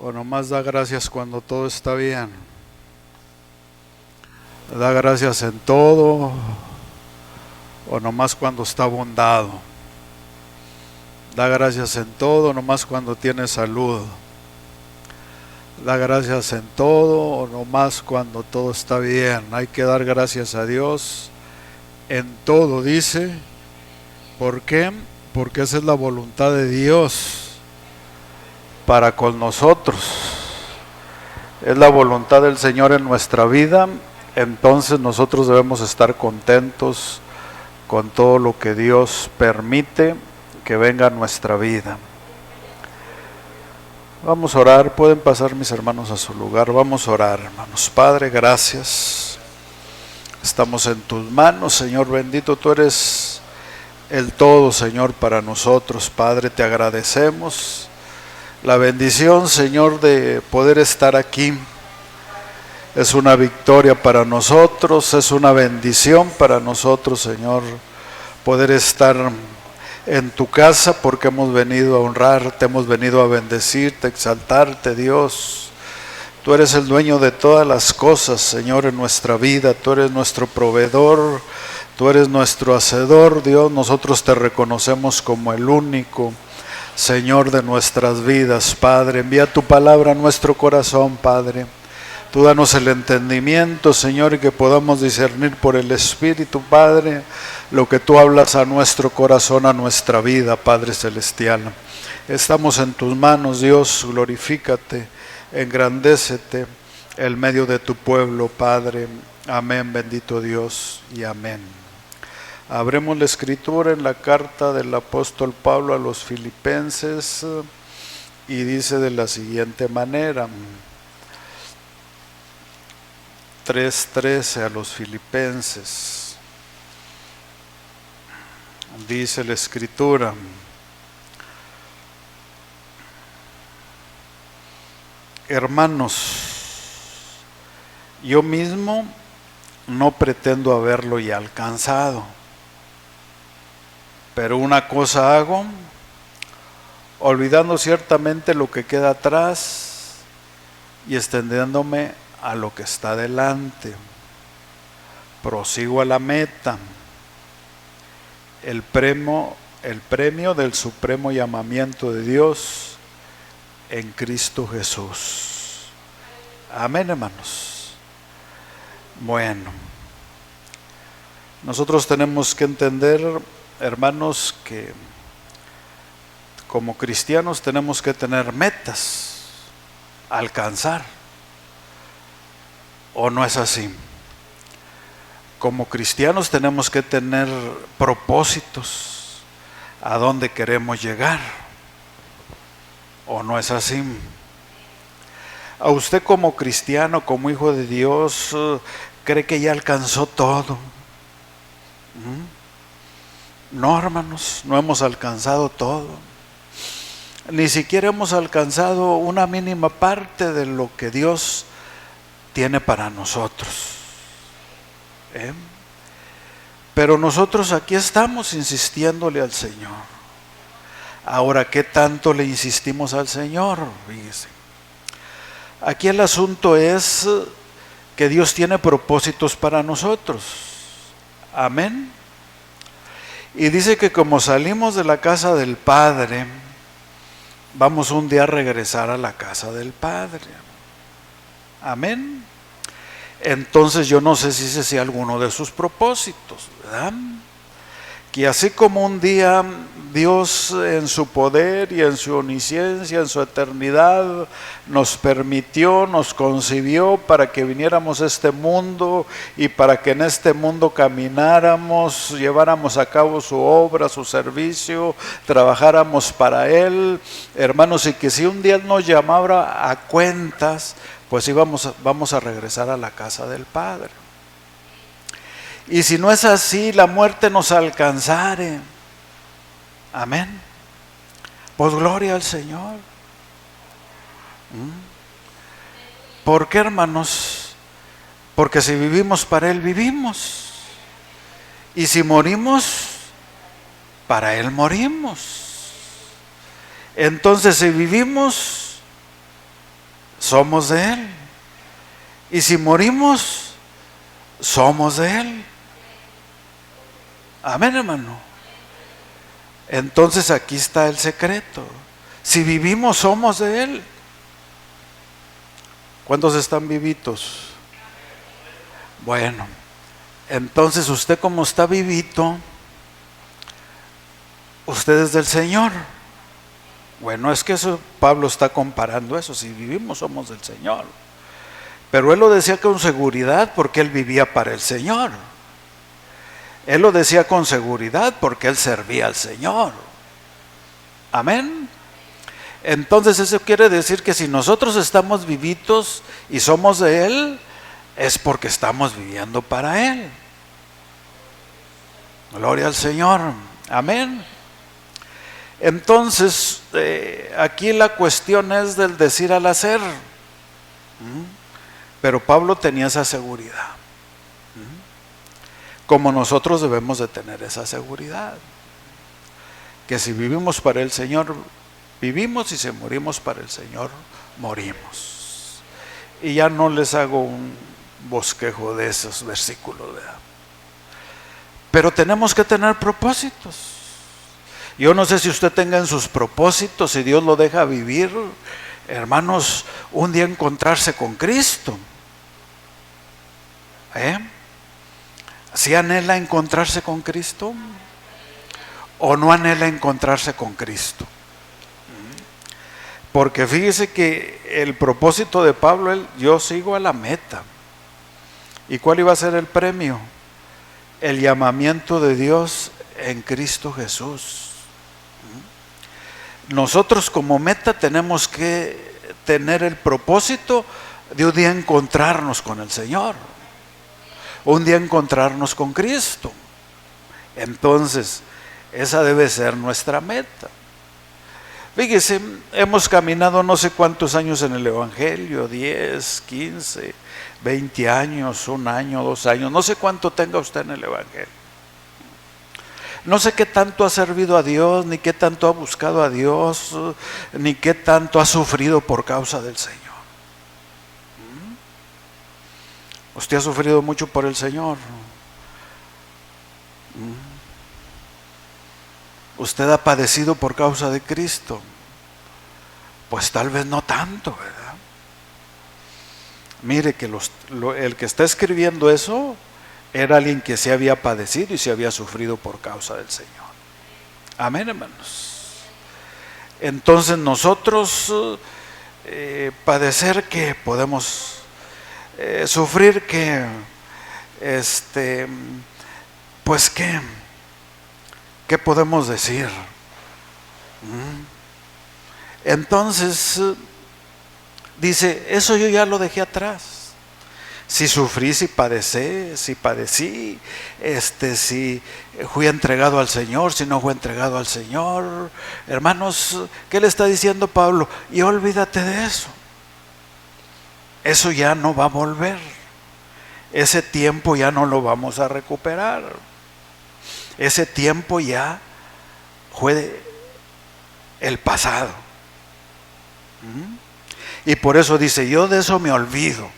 ¿O nomás da gracias cuando todo está bien? ¿Da gracias en todo? ¿O nomás cuando está bondado? ¿Da gracias en todo nomás cuando tiene salud? ¿Da gracias en todo o nomás cuando todo está bien? Hay que dar gracias a Dios en todo, dice. ¿Por qué? Porque esa es la voluntad de Dios para con nosotros. Es la voluntad del Señor en nuestra vida. Entonces nosotros debemos estar contentos con todo lo que Dios permite que venga a nuestra vida. Vamos a orar. Pueden pasar mis hermanos a su lugar. Vamos a orar, hermanos. Padre, gracias. Estamos en tus manos, Señor bendito. Tú eres el todo, Señor, para nosotros. Padre, te agradecemos la bendición, Señor, de poder estar aquí. Es una victoria para nosotros, es una bendición para nosotros, Señor, poder estar en tu casa, porque hemos venido a honrarte, hemos venido a bendecirte, exaltarte, Dios. Tú eres el dueño de todas las cosas, Señor, en nuestra vida. Tú eres nuestro proveedor, tú eres nuestro hacedor, Dios. Nosotros te reconocemos como el único Señor de nuestras vidas, Padre. Envía tu palabra a nuestro corazón, Padre. Tú danos el entendimiento, Señor, y que podamos discernir por el Espíritu, Padre, lo que tú hablas a nuestro corazón, a nuestra vida, Padre Celestial. Estamos en tus manos, Dios. Glorifícate, engrandécete en medio de tu pueblo, Padre. Amén, bendito Dios, y amén. Abremos la escritura en la carta del apóstol Pablo a los Filipenses y dice de la siguiente manera. 3:13 a los Filipenses. Dice la escritura: hermanos, yo mismo no pretendo haberlo ya alcanzado, pero una cosa hago, olvidando ciertamente lo que queda atrás y extendiéndome a lo que está delante, prosigo a la meta, el premio del supremo llamamiento de Dios en Cristo Jesús. Amén, hermanos. Bueno, nosotros tenemos que entender, hermanos, que como cristianos tenemos que tener metas a alcanzar. ¿O no es así? Como cristianos tenemos que tener propósitos a dónde queremos llegar. ¿O no es así? ¿A usted como cristiano, como hijo de Dios, cree que ya alcanzó todo? No, hermanos, no hemos alcanzado todo. Ni siquiera hemos alcanzado una mínima parte de lo que Dios tiene para nosotros. Pero nosotros aquí estamos insistiéndole al Señor. Ahora, ¿qué tanto le insistimos al Señor? Fíjese. Aquí el asunto es que Dios tiene propósitos para nosotros. Amén. Y dice que como salimos de la casa del Padre, vamos un día a regresar a la casa del Padre. Amén. Entonces yo no sé si ese sea alguno de sus propósitos, ¿verdad? Que así como un día Dios en su poder y en su omnisciencia, en su eternidad, nos permitió, nos concibió para que viniéramos a este mundo y para que en este mundo camináramos, lleváramos a cabo su obra, su servicio, trabajáramos para Él, hermanos, y que si un día nos llamara a cuentas, pues vamos a regresar a la casa del Padre. Y si no es así, la muerte nos alcanzare. Amén. Pues gloria al Señor. ¿Por qué, hermanos? Porque si vivimos para Él, vivimos. Y si morimos, para Él morimos. Entonces, si vivimos, somos de Él. Y si morimos, somos de Él. Amén, hermano. Entonces aquí está el secreto. Si vivimos, somos de Él. ¿Cuántos están vivitos? Bueno, entonces usted, como está vivito, usted es del Señor. Bueno, es que eso Pablo está comparando eso. Si vivimos, somos del Señor. Pero él lo decía con seguridad porque él vivía para el Señor. Él lo decía con seguridad porque él servía al Señor. Amén. Entonces eso quiere decir que si nosotros estamos vivitos y somos de Él, es porque estamos viviendo para Él. Gloria al Señor. Amén. Entonces, aquí la cuestión es del decir al hacer. Pero Pablo tenía esa seguridad. Como nosotros debemos de tener esa seguridad. Que si vivimos para el Señor, vivimos, y si morimos para el Señor, morimos. Y ya no les hago un bosquejo de esos versículos, ¿verdad? Pero tenemos que tener propósitos. Yo no sé si usted tenga en sus propósitos, si Dios lo deja vivir, hermanos, un día encontrarse con Cristo. ¿Sí anhela encontrarse con Cristo? ¿O no anhela encontrarse con Cristo? Porque fíjese que el propósito de Pablo, yo sigo a la meta. ¿Y cuál iba a ser el premio? El llamamiento de Dios en Cristo Jesús. Nosotros como meta tenemos que tener el propósito de un día encontrarnos con el Señor, un día encontrarnos con Cristo. Entonces, esa debe ser nuestra meta. Fíjese, hemos caminado no sé cuántos años en el Evangelio, 10, 15, 20 años, 1 año, 2 años, no sé cuánto tenga usted en el Evangelio. No sé qué tanto ha servido a Dios, ni qué tanto ha buscado a Dios, ni qué tanto ha sufrido por causa del Señor. Usted ha sufrido mucho por el Señor. Usted ha padecido por causa de Cristo. Pues tal vez no tanto, ¿verdad? Mire que el que está escribiendo eso era alguien que se había padecido y se había sufrido por causa del Señor. Amén, hermanos. Entonces nosotros padecer, que podemos sufrir, que pues ¿qué podemos decir? Entonces dice, eso yo ya lo dejé atrás. Si sufrí, si padecí, si fui entregado al Señor, si no fui entregado al Señor. Hermanos, ¿qué le está diciendo Pablo? Y olvídate de eso. Eso ya no va a volver. Ese tiempo ya no lo vamos a recuperar. Ese tiempo ya fue el pasado. Y por eso dice, yo de eso me olvido.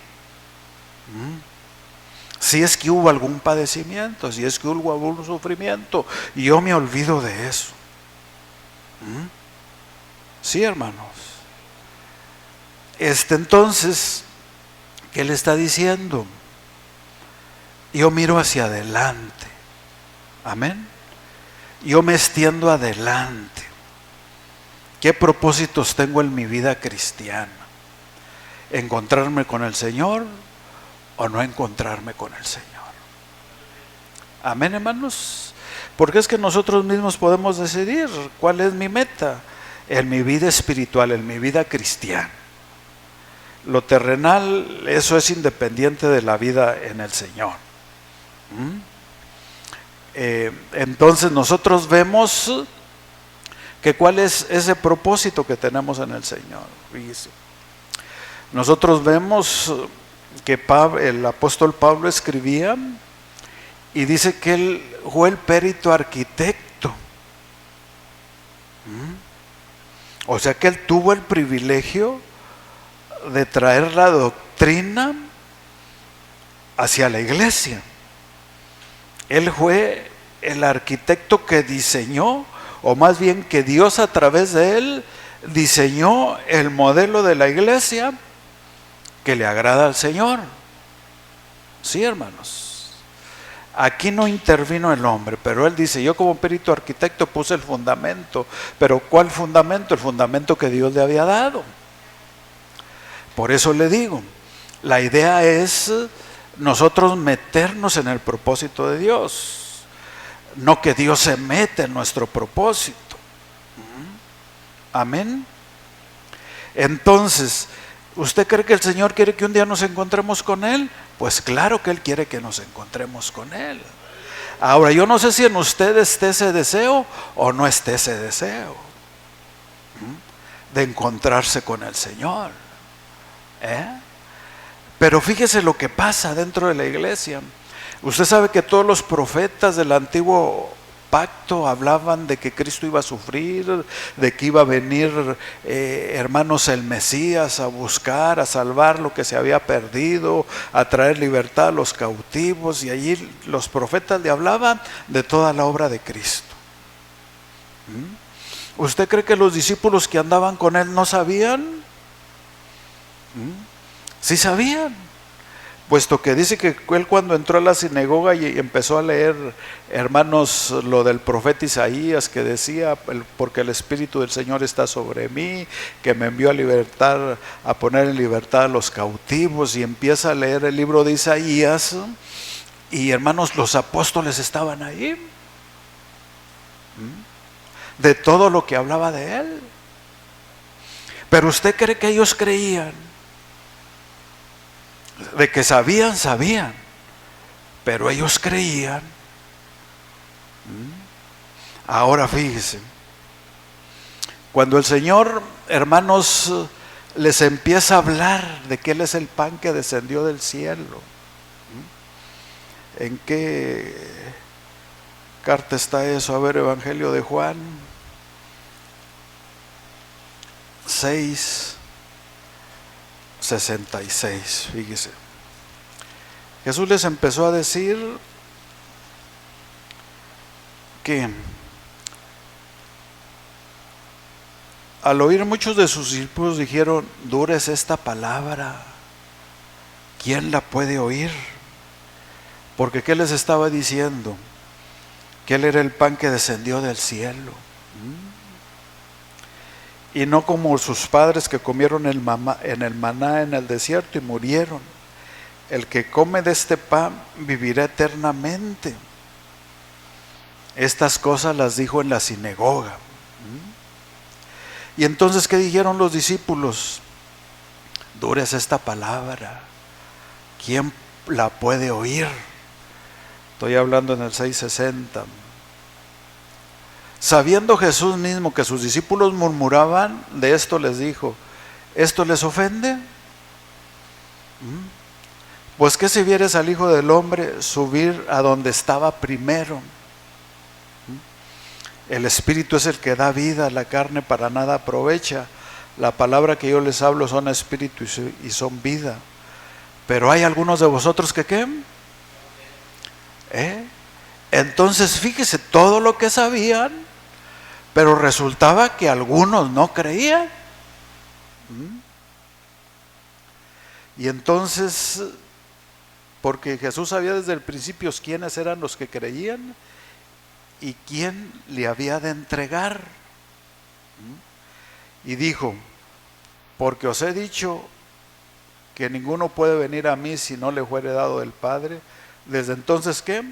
Si es que hubo algún padecimiento, si es que hubo algún sufrimiento, yo me olvido de eso. Sí, hermanos. Entonces, ¿qué le está diciendo? Yo miro hacia adelante. Amén. Yo me extiendo adelante. ¿Qué propósitos tengo en mi vida cristiana? ¿Encontrarme con el Señor o no encontrarme con el Señor? Amén, hermanos. Porque es que nosotros mismos podemos decidir cuál es mi meta en mi vida espiritual, en mi vida cristiana. Lo terrenal, eso es independiente de la vida en el Señor. Entonces nosotros vemos que cuál es ese propósito que tenemos en el Señor. Nosotros vemos que el apóstol Pablo escribía y dice que él fue el perito arquitecto. O sea que él tuvo el privilegio de traer la doctrina hacia la iglesia. Él fue el arquitecto que diseñó, o más bien que Dios a través de él diseñó el modelo de la iglesia que le agrada al Señor. Sí, hermanos. Aquí no intervino el hombre, pero él dice, yo como perito arquitecto puse el fundamento. Pero ¿cuál fundamento? El fundamento que Dios le había dado. Por eso le digo, la idea es nosotros meternos en el propósito de Dios, no que Dios se mete en nuestro propósito. Amén. Entonces, ¿usted cree que el Señor quiere que un día nos encontremos con Él? Pues claro que Él quiere que nos encontremos con Él. Ahora, yo no sé si en usted esté ese deseo o no esté ese deseo de encontrarse con el Señor. Pero fíjese lo que pasa dentro de la iglesia. Usted sabe que todos los profetas del antiguo pacto hablaban de que Cristo iba a sufrir, de que iba a venir, hermanos, el Mesías a buscar, a salvar lo que se había perdido, a traer libertad a los cautivos, y allí los profetas le hablaban de toda la obra de Cristo. ¿Usted cree que los discípulos que andaban con él no sabían? Sí sabían, puesto que dice que él cuando entró a la sinagoga y empezó a leer, hermanos, lo del profeta Isaías que decía, porque el Espíritu del Señor está sobre mí, que me envió a libertar, a poner en libertad a los cautivos, y empieza a leer el libro de Isaías, y hermanos, los apóstoles estaban ahí, de todo lo que hablaba de él. Pero usted cree que ellos creían, de que sabían, pero ellos creían. Ahora fíjese, cuando el Señor, hermanos, les empieza a hablar de que Él es el pan que descendió del cielo. ¿En qué carta está eso? A ver, Evangelio de Juan 6:66, fíjese. Jesús les empezó a decir que al oír muchos de sus discípulos dijeron, dura es esta palabra, ¿quién la puede oír? Porque ¿qué les estaba diciendo? Que Él era el pan que descendió del cielo. Y no como sus padres que comieron el maná en el desierto y murieron. El que come de este pan vivirá eternamente. Estas cosas las dijo en la sinagoga. Y entonces, ¿qué dijeron los discípulos? Dura es esta palabra, ¿quién la puede oír? Estoy hablando en el 6:60. Sabiendo Jesús mismo que sus discípulos murmuraban, de esto les dijo, ¿esto les ofende? Pues que si vieres al Hijo del Hombre subir a donde estaba primero. El Espíritu es el que da vida, la carne para nada aprovecha. La palabra que yo les hablo son espíritu y son vida. Pero hay algunos de vosotros que ¿qué? Entonces fíjese todo lo que sabían, pero resultaba que algunos no creían. Y entonces, porque Jesús sabía desde el principio quiénes eran los que creían y quién le había de entregar. Y dijo, porque os he dicho que ninguno puede venir a mí si no le fuere dado del Padre. Desde entonces, ¿qué?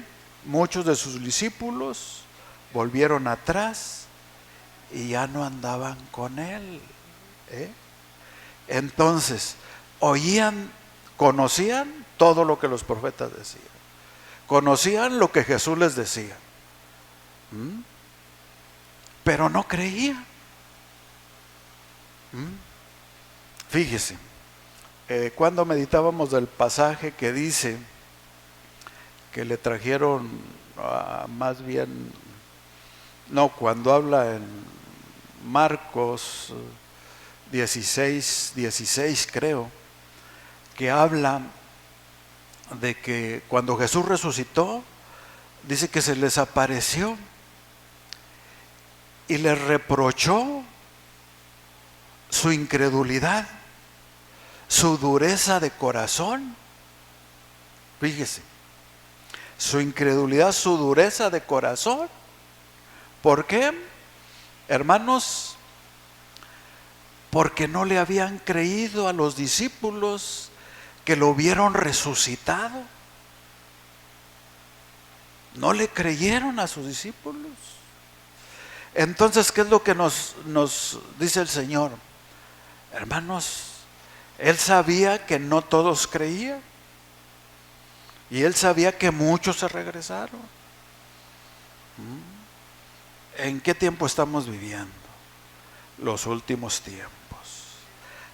Muchos de sus discípulos volvieron atrás y ya no andaban con él. Entonces, oían, conocían todo lo que los profetas decían. Conocían lo que Jesús les decía. Pero no creían. Fíjese, cuando meditábamos del pasaje que dice que le trajeron, más bien, no, cuando habla en Marcos 16 creo, que habla de que cuando Jesús resucitó, dice que se les apareció y les reprochó su incredulidad, su dureza de corazón. Fíjese, su incredulidad, su dureza de corazón. ¿Por qué? Hermanos, porque no le habían creído a los discípulos que lo vieron resucitado. No le creyeron a sus discípulos. Entonces, ¿qué es lo que nos dice el Señor? Hermanos, Él sabía que no todos creían. Y Él sabía que muchos se regresaron. ¿En qué tiempo estamos viviendo? Los últimos tiempos.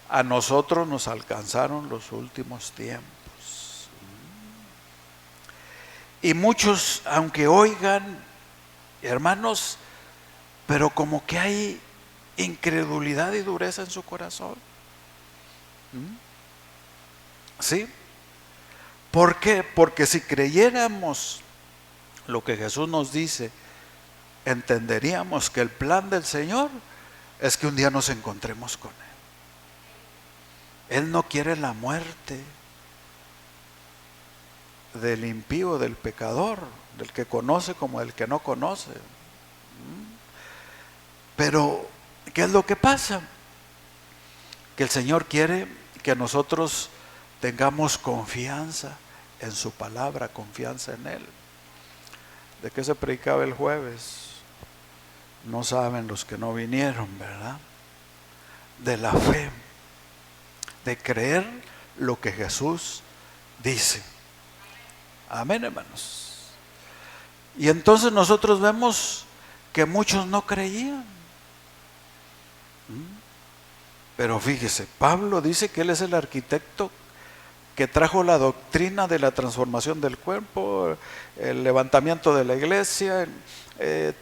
A nosotros nos alcanzaron los últimos tiempos. Y muchos, aunque oigan, hermanos, pero como que hay incredulidad y dureza en su corazón. ¿Sí? ¿Por qué? Porque si creyéramos lo que Jesús nos dice, entenderíamos que el plan del Señor es que un día nos encontremos con Él. Él no quiere la muerte del impío, del pecador, del que conoce como del que no conoce. Pero, ¿qué es lo que pasa? Que el Señor quiere que nosotros tengamos confianza en su palabra, confianza en Él. ¿De qué se predicaba el jueves? No saben los que no vinieron, ¿verdad? De la fe, de creer lo que Jesús dice. Amén, hermanos. Y entonces nosotros vemos que muchos no creían. Pero fíjese, Pablo dice que él es el arquitecto que trajo la doctrina de la transformación del cuerpo, el levantamiento de la iglesia.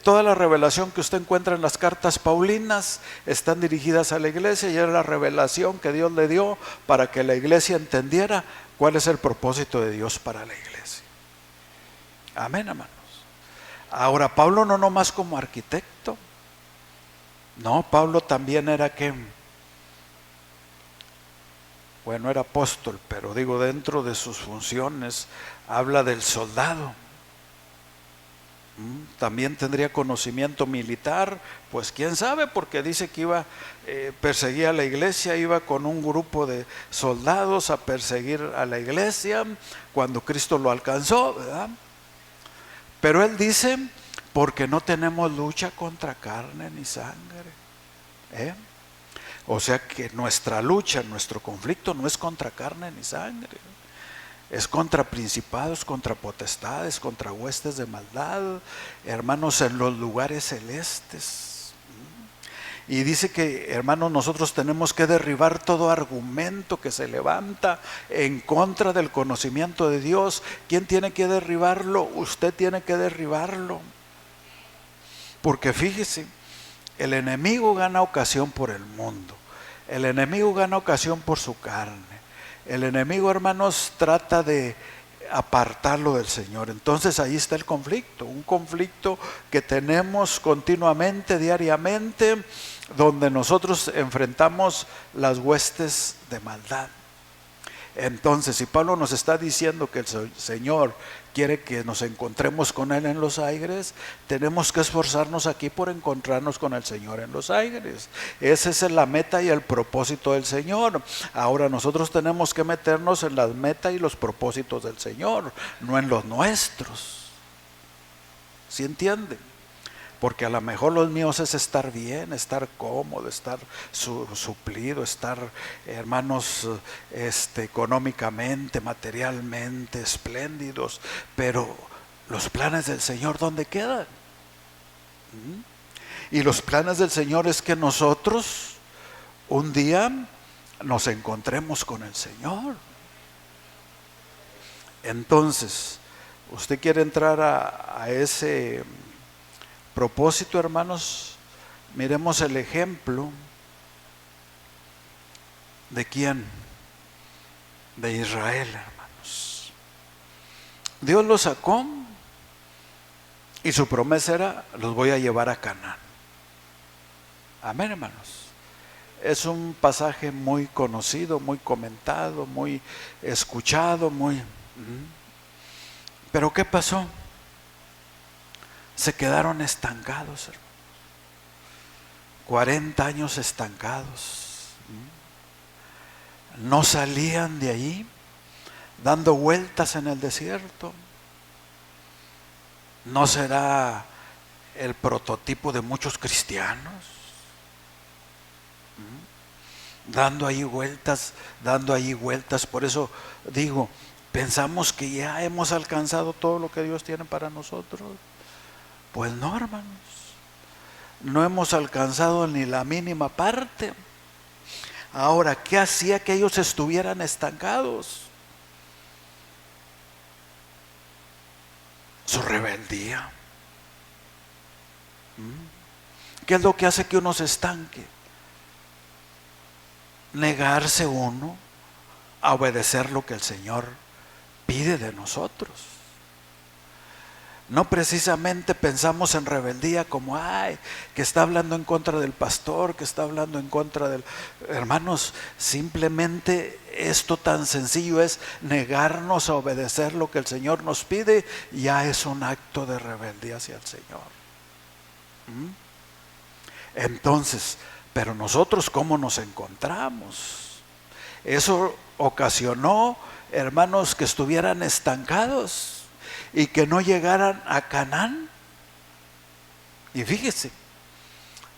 Toda la revelación que usted encuentra en las cartas paulinas están dirigidas a la iglesia, y era la revelación que Dios le dio para que la iglesia entendiera cuál es el propósito de Dios para la iglesia. Amén, hermanos. Ahora, Pablo no nomás como arquitecto, no, Pablo también era ¿qué? Bueno, era apóstol, pero digo, dentro de sus funciones habla del soldado. También tendría conocimiento militar, pues quién sabe, porque dice que iba, perseguía a la iglesia, iba con un grupo de soldados a perseguir a la iglesia cuando Cristo lo alcanzó, ¿verdad? Pero él dice, porque no tenemos lucha contra carne ni sangre. O sea que nuestra lucha, nuestro conflicto no es contra carne ni sangre. Es contra principados, contra potestades, contra huestes de maldad, hermanos, en los lugares celestes. Y dice que, hermanos, nosotros tenemos que derribar todo argumento que se levanta en contra del conocimiento de Dios. ¿Quién tiene que derribarlo? Usted tiene que derribarlo. Porque fíjese, el enemigo gana ocasión por el mundo. El enemigo gana ocasión por su carne. El enemigo, hermanos, trata de apartarlo del Señor. Entonces ahí está el conflicto, un conflicto que tenemos continuamente, diariamente, donde nosotros enfrentamos las huestes de maldad. Entonces, si Pablo nos está diciendo que el Señor quiere que nos encontremos con Él en los aires, tenemos que esforzarnos aquí por encontrarnos con el Señor en los aires. Esa es la meta y el propósito del Señor. Ahora nosotros tenemos que meternos en las metas y los propósitos del Señor, no en los nuestros. ¿Sí entienden? Porque a lo mejor los míos es estar bien, estar cómodo, estar suplido, estar, hermanos, económicamente, materialmente espléndidos. Pero los planes del Señor, ¿dónde quedan? Y los planes del Señor es que nosotros un día nos encontremos con el Señor. Entonces, usted quiere entrar a ese propósito, hermanos. Miremos el ejemplo ¿De quién? De Israel, hermanos. Dios los sacó y su promesa era: los voy a llevar a Canaán. Amén, hermanos. Es un pasaje muy conocido, muy comentado, muy escuchado, muy... Pero ¿qué pasó? Se quedaron estancados, hermanos. 40 años estancados. No salían de allí, dando vueltas en el desierto. ¿No será el prototipo de muchos cristianos? Dando ahí vueltas. Por eso digo, pensamos que ya hemos alcanzado todo lo que Dios tiene para nosotros. Pues no, hermanos. No hemos alcanzado ni la mínima parte. Ahora, ¿qué hacía que ellos estuvieran estancados? Su rebeldía. ¿Qué es lo que hace que uno se estanque? Negarse uno a obedecer lo que el Señor pide de nosotros. No precisamente pensamos en rebeldía como, que está hablando en contra del pastor, que está hablando en contra del... Hermanos, simplemente esto tan sencillo es negarnos a obedecer lo que el Señor nos pide, ya es un acto de rebeldía hacia el Señor. Entonces, pero nosotros ¿cómo nos encontramos? Eso ocasionó, hermanos, que estuvieran estancados y que no llegaran a Canaán. Y fíjese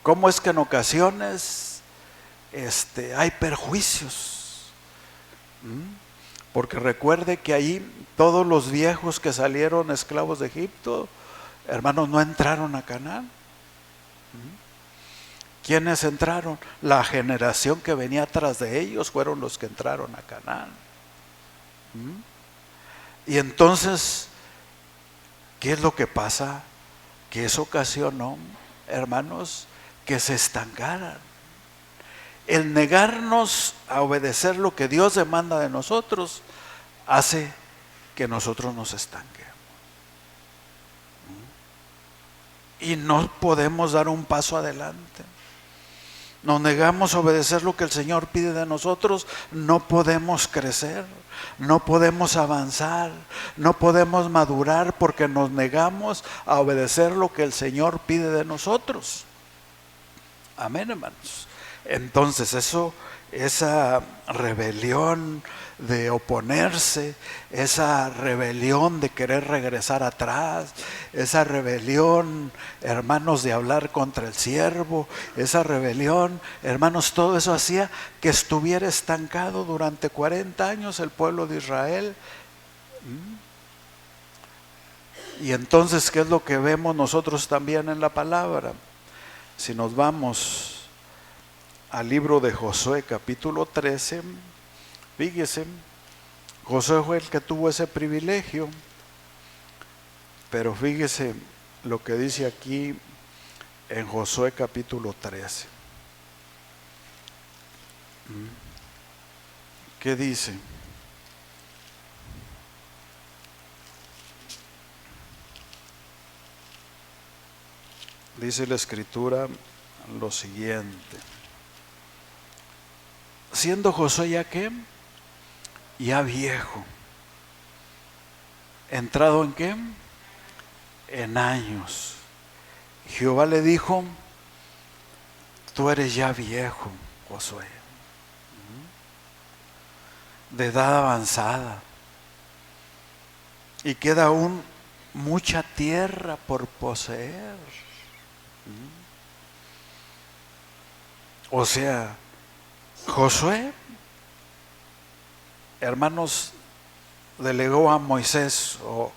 cómo es que en ocasiones hay perjuicios. Porque recuerde que ahí todos los viejos que salieron esclavos de Egipto, hermanos, no entraron a Canaán. ¿Quiénes entraron? La generación que venía atrás de ellos fueron los que entraron a Canaán. Y entonces, ¿qué es lo que pasa? Que eso ocasionó, hermanos, que se estancaran. El negarnos a obedecer lo que Dios demanda de nosotros hace que nosotros nos estanquemos. Y no podemos dar un paso adelante. Nos negamos a obedecer lo que el Señor pide de nosotros, no podemos crecer, no podemos avanzar, no podemos madurar porque nos negamos a obedecer lo que el Señor pide de nosotros. Amén, hermanos. Entonces esa rebelión de oponerse, esa rebelión de querer regresar atrás, esa rebelión, hermanos, de hablar contra el siervo, esa rebelión, hermanos, todo eso hacía que estuviera estancado durante 40 años el pueblo de Israel. Y entonces, ¿qué es lo que vemos nosotros también en la palabra? Si nos vamos al libro de Josué, capítulo 13, fíjese, Josué fue el que tuvo ese privilegio, pero fíjese lo que dice aquí en Josué capítulo 13. ¿Qué dice? Dice la escritura lo siguiente: siendo Josué ya ¿qué? Ya viejo, entrado en ¿qué? En años. Jehová le dijo: tú eres ya viejo, Josué, de edad avanzada, y queda aún mucha tierra por poseer. O sea, Josué, hermanos, delegó a Moisés o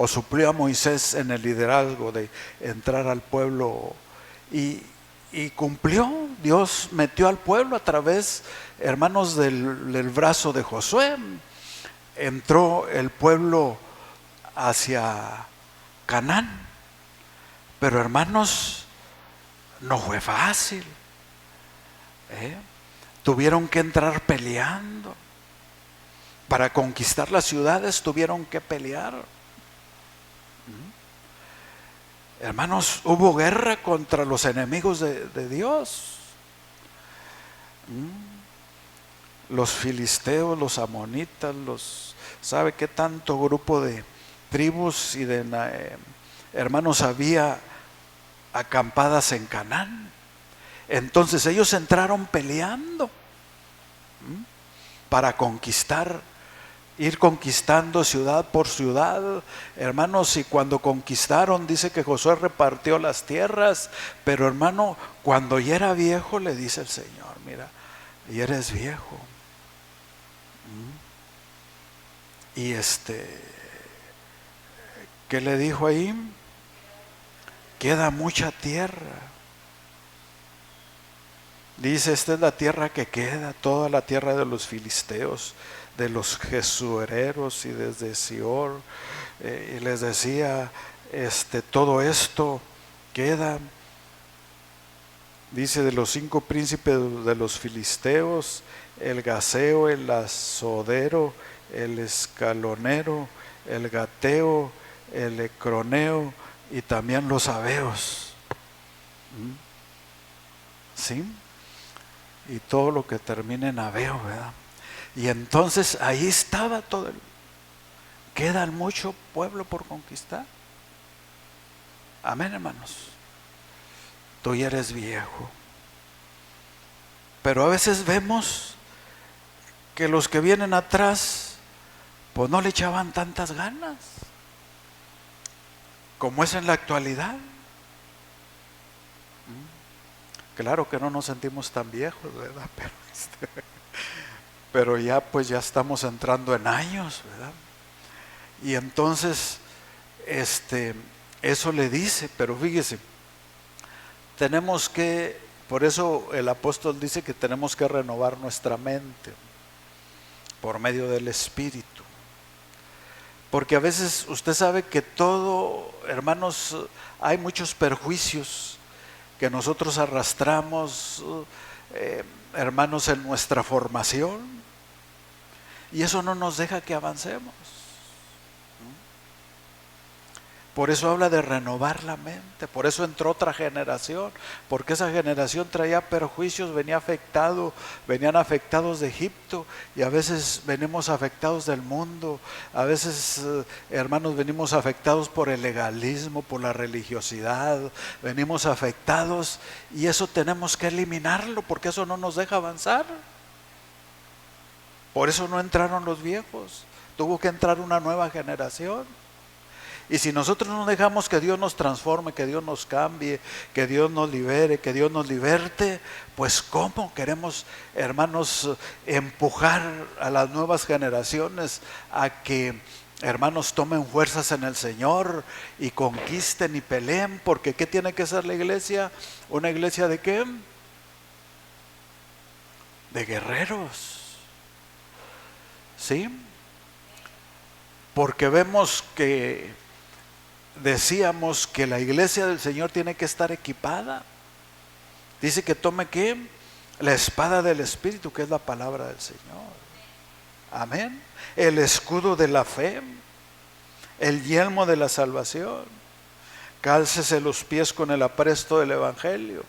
suplió a Moisés en el liderazgo de entrar al pueblo y cumplió. Dios metió al pueblo a través, hermanos, del brazo de Josué. Entró el pueblo hacia Canaán, pero hermanos, no fue fácil. tuvieron que entrar peleando. Para conquistar las ciudades tuvieron que pelear. Hermanos, hubo guerra contra los enemigos de Dios. Los filisteos, los amonitas, ¿sabe qué tanto grupo de tribus y de hermanos había acampadas en Canaán? Entonces ellos entraron peleando para conquistar, ir conquistando ciudad por ciudad, hermanos, y cuando conquistaron, dice que Josué repartió las tierras, pero hermano, cuando ya era viejo, le dice el Señor, mira, ya eres viejo. Y ¿qué le dijo ahí? Queda mucha tierra. Dice, esta es la tierra que queda, toda la tierra de los filisteos, de los jesuereros y desde Sior, y les decía, todo esto queda. Dice, de los 5 príncipes de los filisteos, el gaseo, el azodero, el escalonero, el gateo, el ecroneo y también los abeos. ¿Sí? Y todo lo que termine en aveo, ¿verdad? Y entonces ahí estaba todo queda mucho pueblo por conquistar. Amén, hermanos. Tú ya eres viejo. Pero a veces vemos que los que vienen atrás, pues no le echaban tantas ganas, como es en la actualidad. Claro que no nos sentimos tan viejos, ¿verdad? Pero ya pues ya estamos entrando en años, ¿verdad? Y entonces eso le dice, pero fíjese, tenemos que, por eso el apóstol dice que tenemos que renovar nuestra mente por medio del Espíritu. Porque a veces usted sabe que todo, hermanos, hay muchos perjuicios que nosotros arrastramos, hermanos, en nuestra formación, y eso no nos deja que avancemos. Por eso habla de renovar la mente, por eso entró otra generación, porque esa generación traía perjuicios, venían afectados de Egipto, y a veces venimos afectados del mundo, a veces, hermanos, venimos afectados por el legalismo, por la religiosidad, venimos afectados, y eso tenemos que eliminarlo, porque eso no nos deja avanzar. Por eso no entraron los viejos, tuvo que entrar una nueva generación. Y si nosotros no dejamos que Dios nos transforme, que Dios nos cambie, que Dios nos libere, que Dios nos liberte, pues ¿cómo queremos, hermanos, empujar a las nuevas generaciones a que, hermanos, tomen fuerzas en el Señor y conquisten y peleen? Porque ¿qué tiene que ser la iglesia? ¿Una iglesia de qué? De guerreros. ¿Sí? Porque vemos que decíamos que la iglesia del Señor tiene que estar equipada. Dice que tome ¿qué? La espada del Espíritu, que es la palabra del Señor. Amén. El escudo de la fe, el yelmo de la salvación, cálcese los pies con el apresto del Evangelio.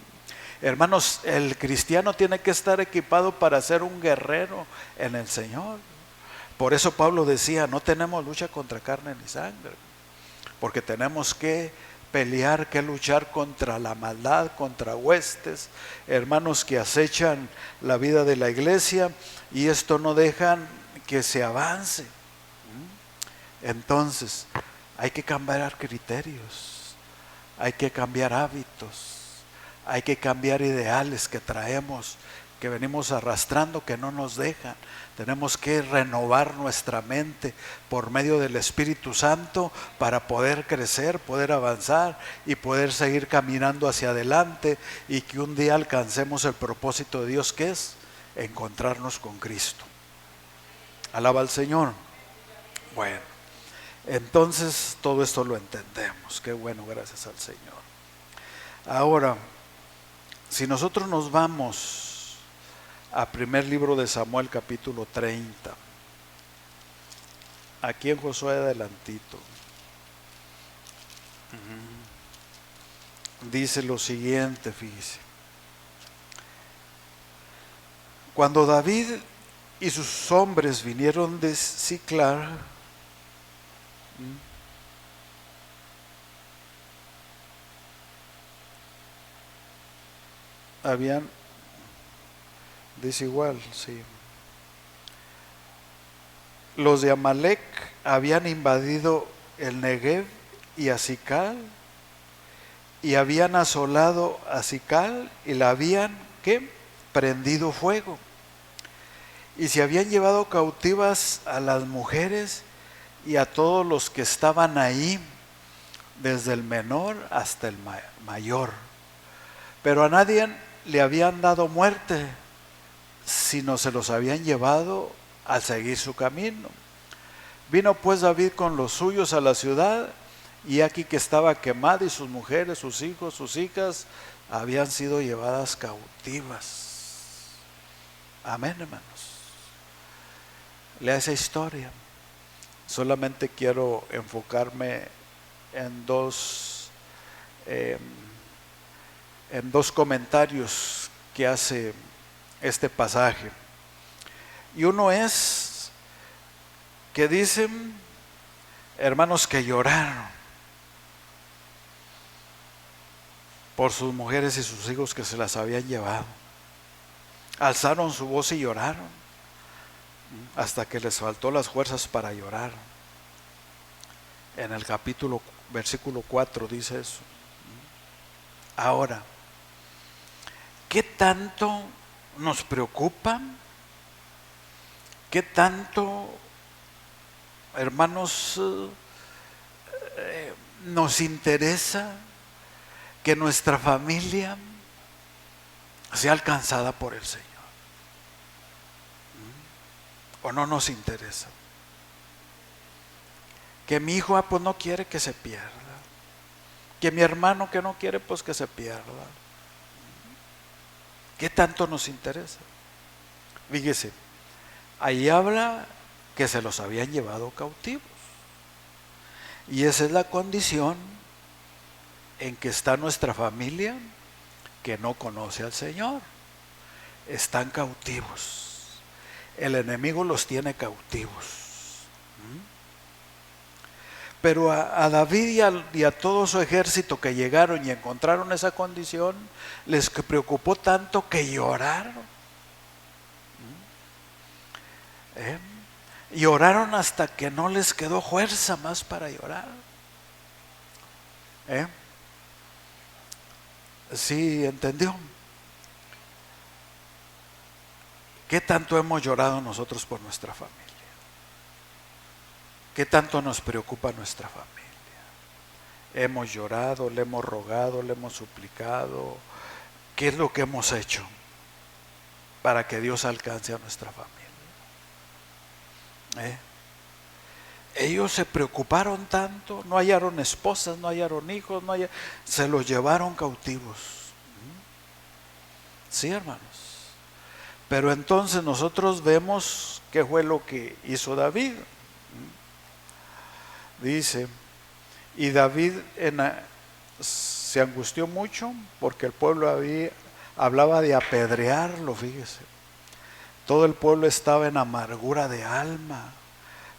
Hermanos, el cristiano tiene que estar equipado para ser un guerrero en el Señor. Por eso Pablo decía, no tenemos lucha contra carne ni sangre, porque tenemos que pelear, que luchar contra la maldad, contra huestes, hermanos, que acechan la vida de la iglesia, y esto no dejan que se avance. Entonces, hay que cambiar criterios, hay que cambiar hábitos, hay que cambiar ideales que traemos, que venimos arrastrando, que no nos dejan. Tenemos que renovar nuestra mente por medio del Espíritu Santo para poder crecer, poder avanzar y poder seguir caminando hacia adelante, y que un día alcancemos el propósito de Dios, que es encontrarnos con Cristo. Alaba al Señor. Bueno, entonces todo esto lo entendemos. Qué bueno, gracias al Señor. Ahora, si nosotros nos vamos a primer libro de Samuel, capítulo 30. Aquí en Josué adelantito. Dice lo siguiente, fíjese. Cuando David y sus hombres vinieron de Siclag, habían, dice igual, sí. Los de Amalec habían invadido el Negev y a Sical, y habían asolado a Sical y la habían, ¿qué? Prendido fuego. Y se habían llevado cautivas a las mujeres y a todos los que estaban ahí, desde el menor hasta el mayor. Pero a nadie le habían dado muerte, sino se los habían llevado al seguir su camino. Vino pues David con los suyos a la ciudad, y aquí que estaba quemada, y sus mujeres, sus hijos, sus hijas habían sido llevadas cautivas. Amén, hermanos. Lea esa historia. Solamente quiero enfocarme en dos comentarios que hace este pasaje. Y uno es que dicen, hermanos, que lloraron por sus mujeres y sus hijos que se las habían llevado. Alzaron su voz y lloraron hasta que les faltó las fuerzas para llorar. En el versículo 4 dice eso. Ahora, ¿qué tanto nos preocupa? ¿Qué tanto, hermanos, nos interesa que nuestra familia sea alcanzada por el Señor? ¿O no nos interesa? Que mi hijo pues no quiere que se pierda. Que mi hermano que no quiere pues que se pierda. ¿Qué tanto nos interesa? Fíjese, ahí habla que se los habían llevado cautivos. Y esa es la condición en que está nuestra familia que no conoce al Señor. Están cautivos. El enemigo los tiene cautivos. Pero a David y a todo su ejército que llegaron y encontraron esa condición, les preocupó tanto que lloraron. Lloraron hasta que no les quedó fuerza más para llorar. ¿Sí entendió? ¿Qué tanto hemos llorado nosotros por nuestra familia? ¿Qué tanto nos preocupa nuestra familia? Hemos llorado, le hemos rogado, le hemos suplicado. ¿Qué es lo que hemos hecho para que Dios alcance a nuestra familia? Ellos se preocuparon tanto, no hallaron esposas, no hallaron hijos, se los llevaron cautivos. Sí, hermanos. Pero entonces nosotros vemos qué fue lo que hizo David. Dice, y David se angustió mucho porque el pueblo hablaba de apedrearlo, fíjese. Todo el pueblo estaba en amargura de alma,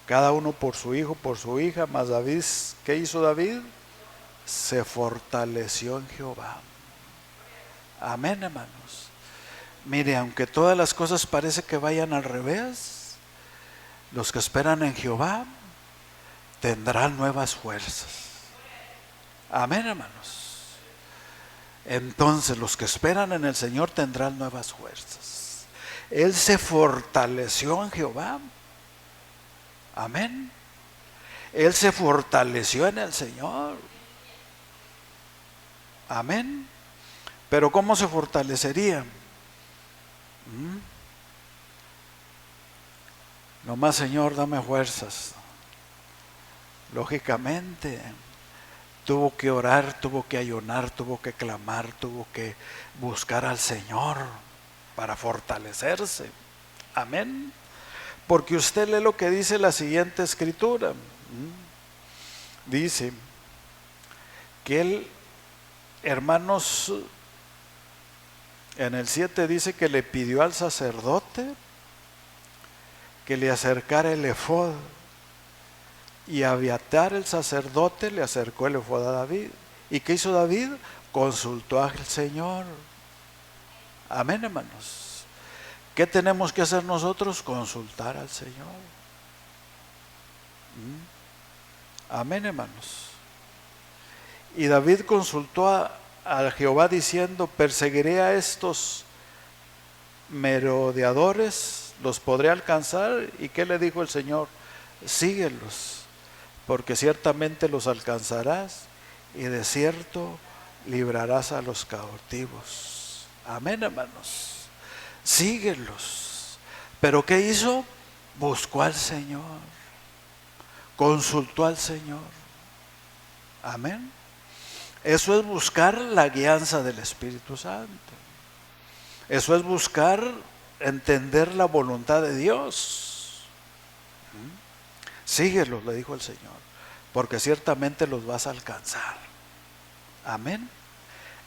cada uno por su hijo, por su hija. Mas David, ¿qué hizo David? Se fortaleció en Jehová. Amén, hermanos. Mire, aunque todas las cosas parece que vayan al revés, los que esperan en Jehová tendrán nuevas fuerzas. Amén, hermanos. Entonces los que esperan en el Señor tendrán nuevas fuerzas. Él se fortaleció en Jehová. Amén. Él se fortaleció en el Señor. Amén. Pero ¿cómo se fortalecería? Nomás, Señor, dame fuerzas. Lógicamente, tuvo que orar, tuvo que ayunar, tuvo que clamar, tuvo que buscar al Señor. para fortalecerse. Amén. Porque usted lee lo que dice la siguiente escritura. Dice que él, hermanos, en el 7 dice que le pidió al sacerdote que le acercara el efod, y Abiatar el sacerdote le acercó el efod a David. ¿Y qué hizo David? Consultó al Señor. Amén, hermanos. ¿Qué tenemos que hacer nosotros? Consultar al Señor. Amén, hermanos. Y David consultó a Jehová diciendo: perseguiré a estos merodeadores, los podré alcanzar. ¿Y qué le dijo el Señor? Síguelos, porque ciertamente los alcanzarás, y de cierto librarás a los cautivos. Amén, hermanos. Síguelos. ¿Pero qué hizo? Buscó al Señor, consultó al Señor. Amén. Eso es buscar la guianza del Espíritu Santo. Eso es buscar entender la voluntad de Dios. Síguelos, le dijo el Señor, porque ciertamente los vas a alcanzar. Amén.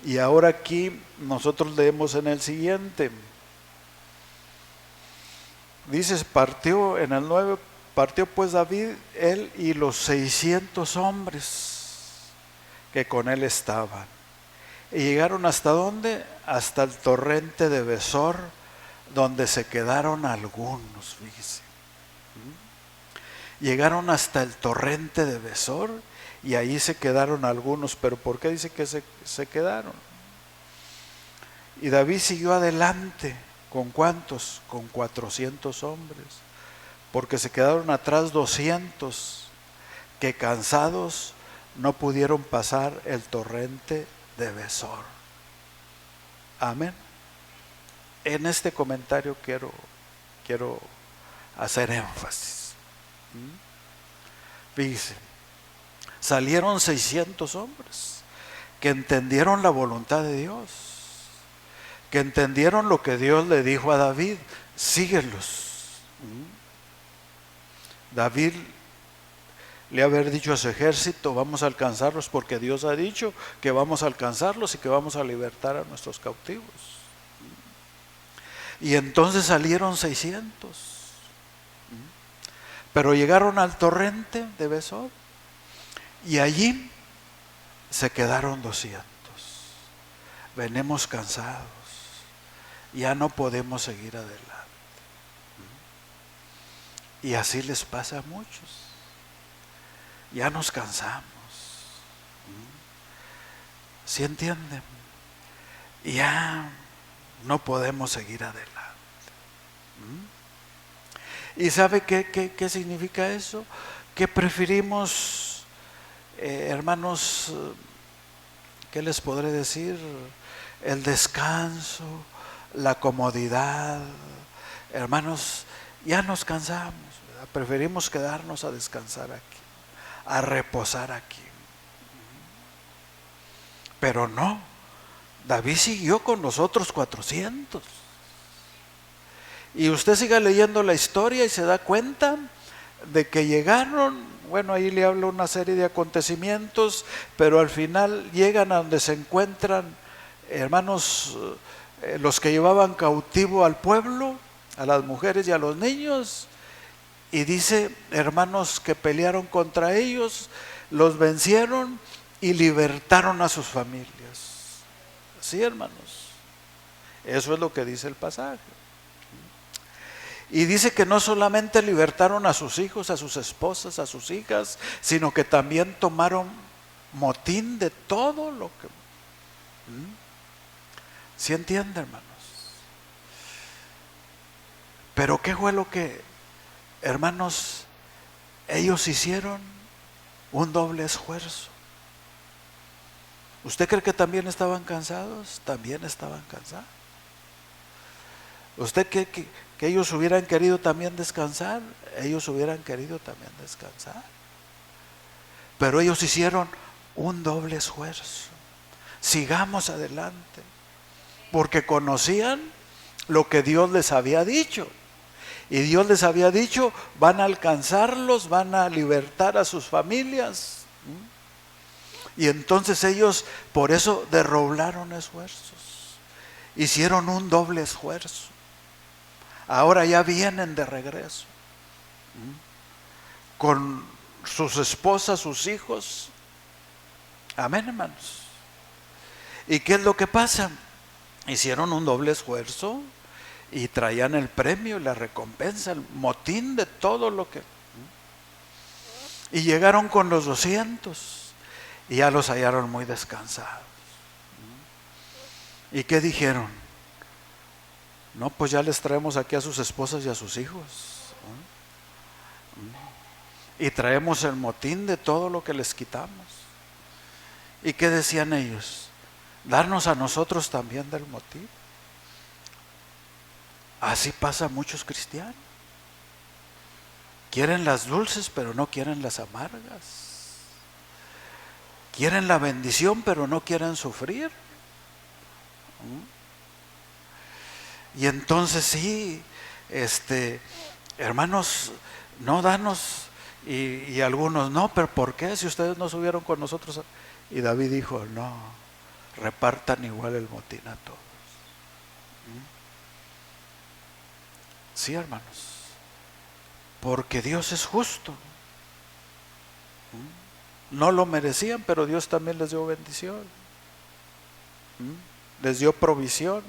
Y ahora aquí nosotros leemos en el siguiente. Dice, partió en el 9, partió pues David, él y los 600 hombres que con él estaban. Y llegaron ¿hasta dónde? Hasta el torrente de Besor, donde se quedaron algunos, fíjese. Llegaron hasta el torrente de Besor y ahí se quedaron algunos. ¿Pero por qué dice que se quedaron? Y David siguió adelante. ¿Con cuántos? Con 400 hombres. Porque se quedaron atrás 200 que cansados no pudieron pasar el torrente de Besor. Amén. En este comentario quiero hacer énfasis. Fíjense, salieron 600 hombres que entendieron la voluntad de Dios, que entendieron lo que Dios le dijo a David: síguelos. David le haber dicho a su ejército: vamos a alcanzarlos, porque Dios ha dicho que vamos a alcanzarlos y que vamos a libertar a nuestros cautivos. Y entonces salieron 600, pero llegaron al torrente de Besor y allí se quedaron 200. Venimos cansados, ya no podemos seguir adelante. Y así les pasa a muchos. Ya nos cansamos. ¿Sí entienden? Ya no podemos seguir adelante. ¿Y sabe qué significa eso? Que preferimos, hermanos, ¿qué les podré decir? El descanso, la comodidad. Hermanos, ya nos cansamos, ¿verdad? Preferimos quedarnos a descansar aquí, a reposar aquí. Pero no, David siguió con los otros 400. Y usted siga leyendo la historia y se da cuenta de que llegaron, bueno, ahí le hablo una serie de acontecimientos, pero al final llegan a donde se encuentran, hermanos, los que llevaban cautivo al pueblo, a las mujeres y a los niños, y dice, hermanos, que pelearon contra ellos, los vencieron y libertaron a sus familias. Sí, hermanos, eso es lo que dice el pasaje. Y dice que no solamente libertaron a sus hijos, a sus esposas, a sus hijas, sino que también tomaron motín de todo lo que... ¿Sí entiende, hermanos? Pero ¿qué fue lo que, hermanos, ellos hicieron? Un doble esfuerzo. ¿Usted cree que también estaban cansados? También estaban cansados. ¿Usted cree que ellos hubieran querido también descansar? Ellos hubieran querido también descansar. Pero ellos hicieron un doble esfuerzo. Sigamos adelante. Porque conocían lo que Dios les había dicho. Y Dios les había dicho, van a alcanzarlos, van a libertar a sus familias. Y entonces ellos por eso derroblaron esfuerzos, hicieron un doble esfuerzo. Ahora ya vienen de regreso con sus esposas, sus hijos. Amén, hermanos. ¿Y qué es lo que pasa? Hicieron un doble esfuerzo y traían el premio y la recompensa, el motín de todo lo que... Y llegaron con los 200 y ya los hallaron muy descansados. ¿Y qué dijeron? No, pues ya les traemos aquí a sus esposas y a sus hijos. Y traemos el motín de todo lo que les quitamos. ¿Y qué decían ellos? Darnos a nosotros también del motín. Así pasa a muchos cristianos. Quieren las dulces, pero no quieren las amargas. Quieren la bendición, pero no quieren sufrir. Y entonces sí, hermanos, no danos, y algunos, no, pero ¿por qué? Si ustedes no subieron con nosotros. Y David dijo, no, repartan igual el motín a todos. Sí, hermanos, porque Dios es justo. No lo merecían, pero Dios también les dio bendición. Les dio provisión.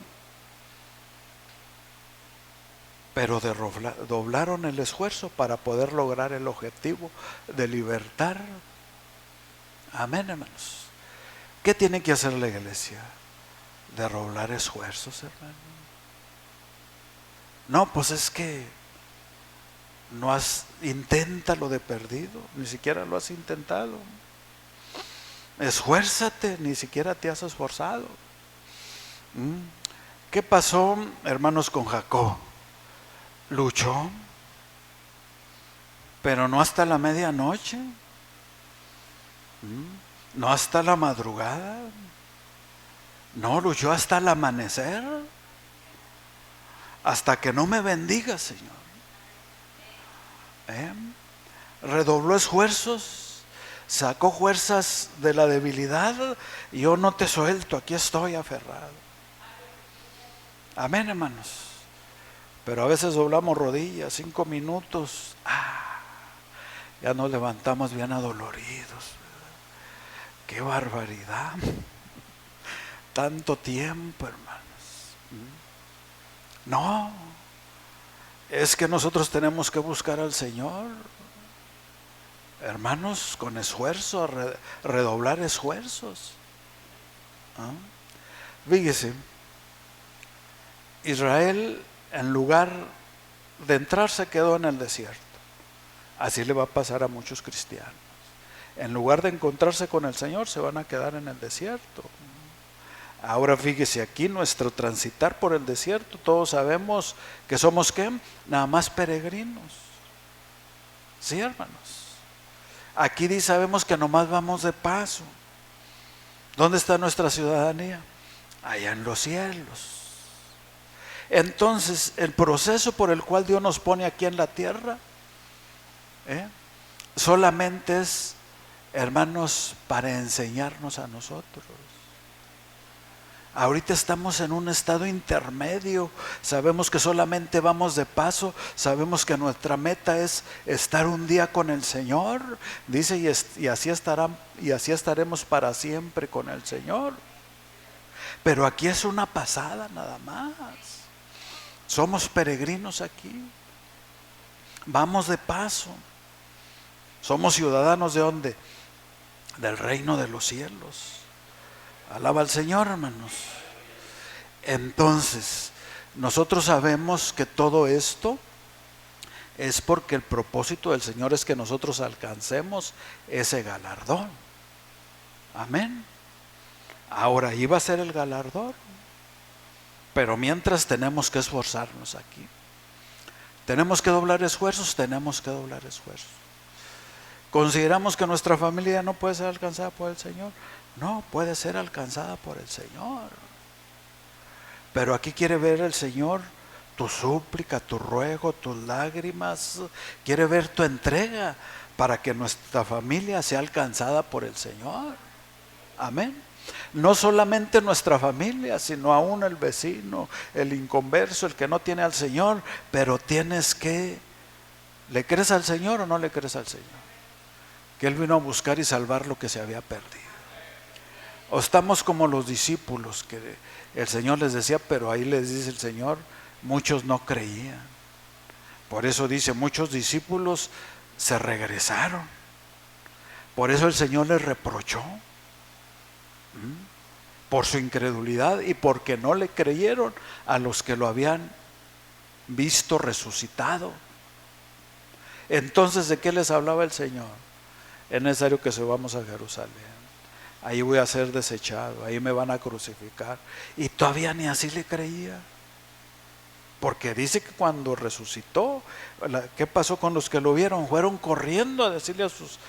Pero doblaron el esfuerzo para poder lograr el objetivo de libertar. Amén, hermanos. ¿Qué tiene que hacer la iglesia? Doblar esfuerzos, hermano. No, pues es que no inténtalo de perdido, ni siquiera lo has intentado. Esfuérzate, ni siquiera te has esforzado. ¿Qué pasó, hermanos, con Jacob? Luchó, pero no hasta la medianoche, no hasta la madrugada, no, luchó hasta el amanecer, hasta que no me bendiga, Señor. Redobló esfuerzos, sacó fuerzas de la debilidad, y yo no te suelto, aquí estoy aferrado. Amén, hermanos. Pero a veces doblamos rodillas, 5 minutos, ya nos levantamos bien adoloridos. ¡Qué barbaridad! Tanto tiempo, hermanos. No, es que nosotros tenemos que buscar al Señor, hermanos, con esfuerzo, redoblar esfuerzos. Fíjese, Israel, en lugar de entrar, se quedó en el desierto. Así le va a pasar a muchos cristianos. En lugar de encontrarse con el Señor, se van a quedar en el desierto. Ahora fíjese, aquí nuestro transitar por el desierto, todos sabemos que somos ¿qué? Nada más peregrinos. Sí, hermanos. Aquí sabemos que nomás vamos de paso. ¿Dónde está nuestra ciudadanía? Allá en los cielos. Entonces, el proceso por el cual Dios nos pone aquí en la tierra, solamente es, hermanos, para enseñarnos a nosotros. Ahorita estamos en un estado intermedio, sabemos que solamente vamos de paso, sabemos que nuestra meta es estar un día con el Señor, dice, y así estaremos para siempre con el Señor. Pero aquí es una pasada nada más. Somos peregrinos aquí. Vamos de paso. Somos ciudadanos ¿de dónde? Del reino de los cielos. Alaba al Señor, hermanos. Entonces, nosotros sabemos que todo esto es porque el propósito del Señor es que nosotros alcancemos ese galardón. Amén. Ahora, ahí va a ser el galardón. Pero mientras tenemos que esforzarnos aquí. Tenemos que doblar esfuerzos, ¿Consideramos que nuestra familia no puede ser alcanzada por el Señor? No, puede ser alcanzada por el Señor. Pero aquí quiere ver el Señor tu súplica, tu ruego, tus lágrimas. Quiere ver tu entrega para que nuestra familia sea alcanzada por el Señor. Amén. No solamente nuestra familia, sino aún el vecino, el inconverso, el que no tiene al Señor. Pero tienes que, ¿le crees al Señor o no le crees al Señor? Que Él vino a buscar y salvar lo que se había perdido. O estamos como los discípulos que el Señor les decía, pero ahí les dice el Señor, muchos no creían. Por eso dice, muchos discípulos se regresaron. Por eso el Señor les reprochó por su incredulidad y porque no le creyeron a los que lo habían visto resucitado. Entonces, ¿de qué les hablaba el Señor? Es necesario que subamos a Jerusalén. Ahí voy a ser desechado, ahí me van a crucificar. Y todavía ni así le creía. Porque dice que cuando resucitó, ¿qué pasó con los que lo vieron? Fueron corriendo a decirle a sus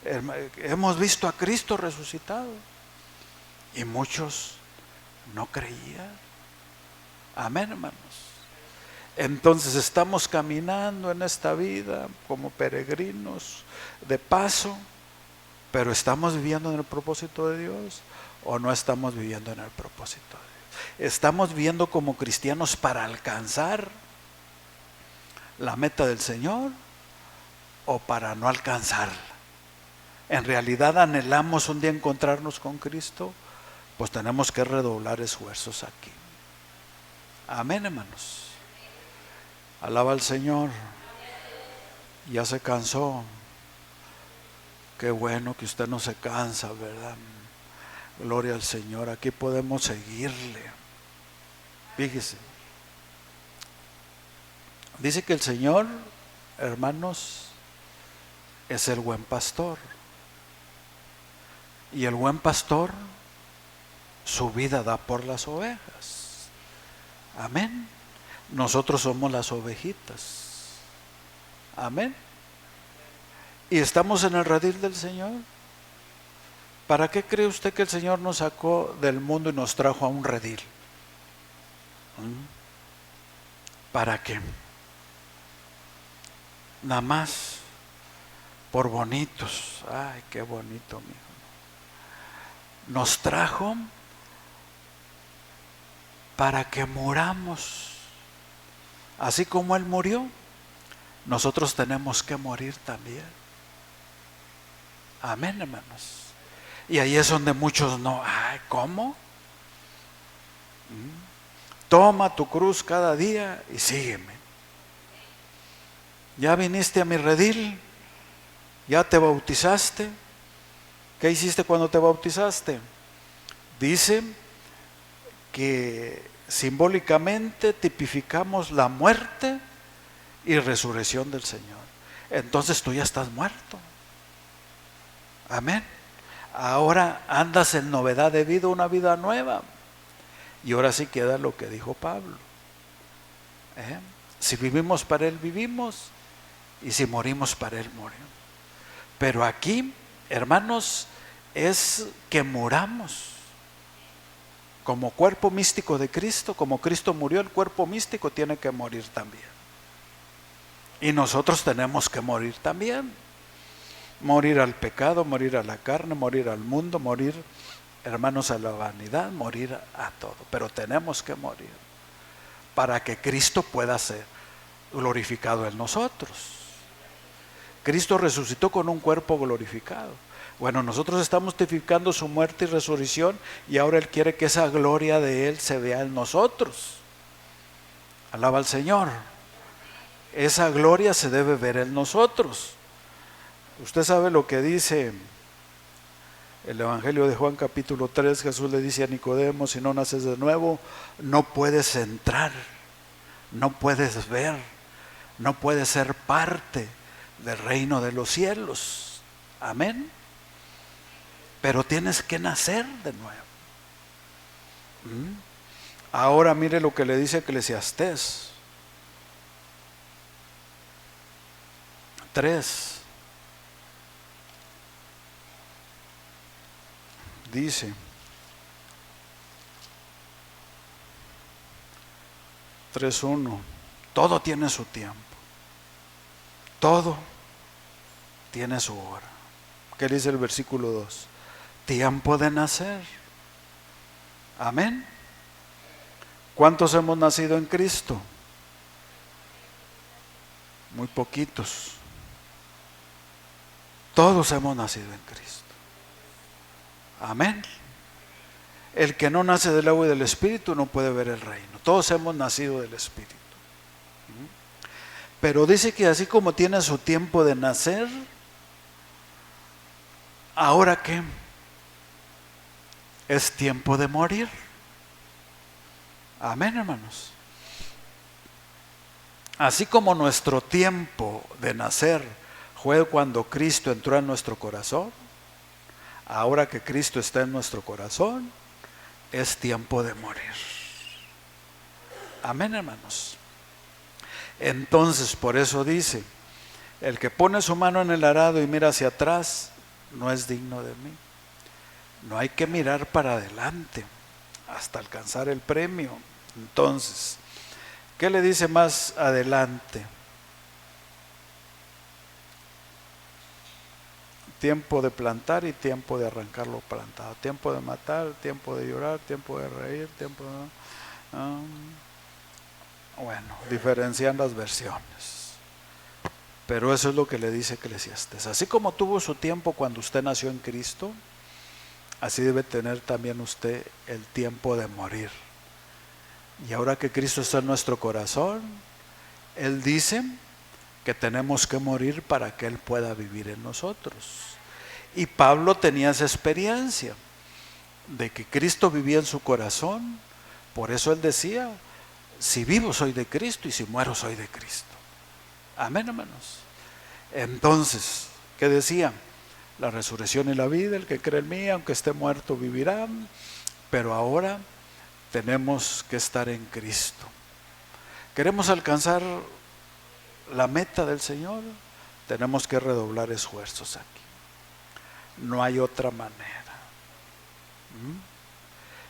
hermanos, hemos visto a Cristo resucitado. Y muchos no creían. Amén, hermanos. Entonces estamos caminando en esta vida como peregrinos de paso, pero ¿estamos viviendo en el propósito de Dios o no estamos viviendo en el propósito de Dios? ¿Estamos viviendo como cristianos para alcanzar la meta del Señor o para no alcanzarla? ¿En realidad anhelamos un día encontrarnos con Cristo? Pues tenemos que redoblar esfuerzos aquí. Amén, hermanos. Alaba al Señor. Ya se cansó. Qué bueno que usted no se cansa, ¿verdad? Gloria al Señor. Aquí podemos seguirle. Fíjese. Dice que el Señor, hermanos, es el buen pastor. Y el buen pastor su vida da por las ovejas. Amén. Nosotros somos las ovejitas. Amén. Y estamos en el redil del Señor. ¿Para qué cree usted que el Señor nos sacó del mundo y nos trajo a un redil? ¿Para qué? Nada más por bonitos. Ay, qué bonito, mijo. Nos trajo para que muramos. Así como Él murió, nosotros tenemos que morir también. Amén, hermanos. Y ahí es donde muchos no. Ay, ¿cómo? Toma tu cruz cada día y sígueme. ¿Ya viniste a mi redil? ¿Ya te bautizaste? ¿Qué hiciste cuando te bautizaste? Dice que simbólicamente tipificamos la muerte y resurrección del Señor. Entonces tú ya estás muerto. Amén. Ahora andas en novedad de vida, una vida nueva. Y ahora sí queda lo que dijo Pablo. Si vivimos para Él, vivimos. Y si morimos para Él, morimos. Pero aquí, hermanos, es que muramos. Como cuerpo místico de Cristo, como Cristo murió, el cuerpo místico tiene que morir también. Y nosotros tenemos que morir también. Morir al pecado, morir a la carne, morir al mundo, morir, hermanos, a la vanidad, morir a todo. Pero tenemos que morir para que Cristo pueda ser glorificado en nosotros. Cristo resucitó con un cuerpo glorificado. Bueno, nosotros estamos testificando su muerte y resurrección y ahora Él quiere que esa gloria de Él se vea en nosotros. Alaba al Señor. Esa gloria se debe ver en nosotros. Usted sabe lo que dice el Evangelio de Juan capítulo 3. Jesús le dice a Nicodemo, si no naces de nuevo, no puedes entrar, no puedes ver, no puedes ser parte del reino de los cielos. Amén. Pero tienes que nacer de nuevo. Ahora mire lo que le dice Eclesiastés 3. Dice: 3:1. Todo tiene su tiempo. Todo tiene su hora. ¿Qué dice el versículo 2? Tiempo de nacer. Amén. ¿Cuántos hemos nacido en Cristo? Muy poquitos. Todos hemos nacido en Cristo. Amén. El que no nace del agua y del Espíritu no puede ver el reino. Todos hemos nacido del Espíritu. Pero dice que así como tiene su tiempo de nacer, ¿ahora qué? Es tiempo de morir. Amén, hermanos. Así como nuestro tiempo de nacer fue cuando Cristo entró en nuestro corazón, ahora que Cristo está en nuestro corazón, es tiempo de morir. Amén, hermanos. Entonces, por eso dice, el que pone su mano en el arado y mira hacia atrás, no es digno de mí. No hay que mirar para adelante hasta alcanzar el premio. Entonces, ¿qué le dice más adelante? Tiempo de plantar y tiempo de arrancar lo plantado. Tiempo de matar, tiempo de llorar, tiempo de reír, tiempo de... bueno, diferencian las versiones. Pero eso es lo que le dice Eclesiastés. Así como tuvo su tiempo cuando usted nació en Cristo, así debe tener también usted el tiempo de morir. Y ahora que Cristo está en nuestro corazón, Él dice que tenemos que morir para que Él pueda vivir en nosotros. Y Pablo tenía esa experiencia de que Cristo vivía en su corazón. Por eso él decía, si vivo soy de Cristo y si muero soy de Cristo. Amén, hermanos. Entonces, ¿qué decía? La resurrección y la vida, el que cree en mí, aunque esté muerto, vivirá. Pero ahora tenemos que estar en Cristo. ¿Queremos alcanzar la meta del Señor? Tenemos que redoblar esfuerzos aquí. No hay otra manera.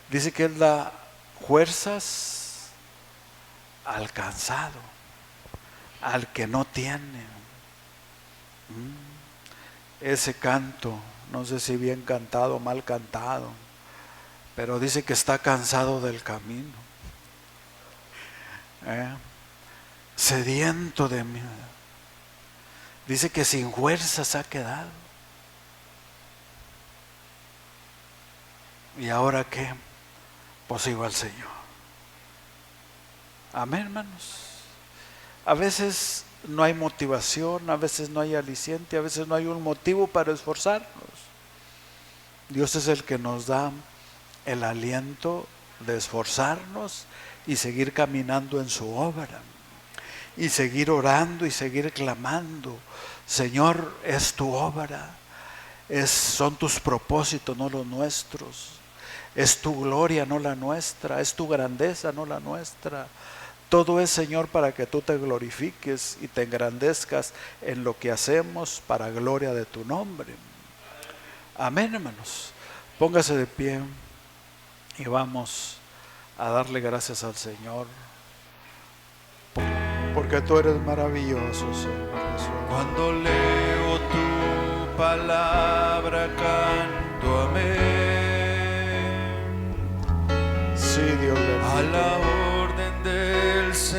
Dice que Él da fuerzas al cansado, al que no tiene. Ese canto, no sé si bien cantado o mal cantado, pero dice que está cansado del camino, sediento de mí. Dice que sin fuerzas ha quedado. ¿Y ahora qué? Pues sigo al Señor. Amén, hermanos. A veces no hay motivación, a veces no hay aliciente, a veces no hay un motivo para esforzarnos. Dios es el que nos da el aliento de esforzarnos y seguir caminando en su obra. Y seguir orando y seguir clamando. Señor, es tu obra. Son tus propósitos, no los nuestros. Es tu gloria, no la nuestra. Es tu grandeza, no la nuestra. Todo es, Señor, para que tú te glorifiques y te engrandezcas en lo que hacemos para gloria de tu nombre. Amén, hermanos. Póngase de pie y vamos a darle gracias al Señor. Porque tú eres maravilloso, Señor Jesús. Cuando leo tu palabra canto amén. Sí, Dios bendito. A la